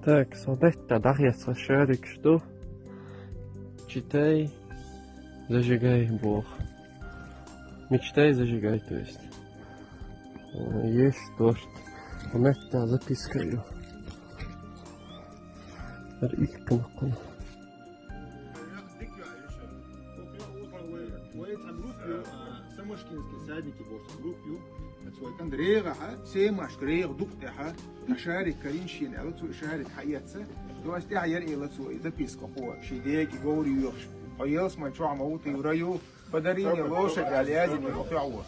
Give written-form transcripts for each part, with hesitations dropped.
Tak, sonetta darius rasharik sto. Читай, зажигай Бог. Мечтай, зажигай, то есть. Есть дождь. Сонetta записка ее. رأيك نقول. كان ريغة سيماش ريغ دقتها أشارك كرينشين على تو أشارك حياتها لو أستعير إلى تو إذا بيسك قوة شديك يقول يوش هيلس ما يشوع موت يوريو بدرين يلوش على هذه الوقعة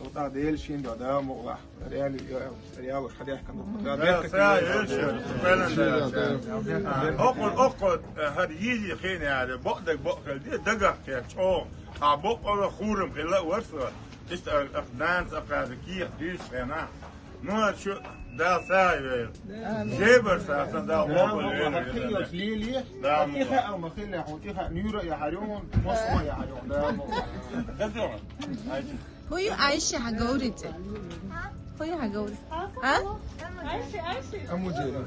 وطلع ديل شين ده مغلق ريال حديث كان لا سايش فعلا أقعد هديجي خيني على بقدك بقدك دي دقة كشوا عبق خورم خلا ورثة تشتغل أخدان أقاركية ديش هنا نوع شو ده ساي جبر ساسن ده مخيل ليلي تيخا أو مخيل يا تيخا نيورا يا حريون مصمى يا حريون ده هوي عايشة هجورتي هوي هجورتي ها أمو جيري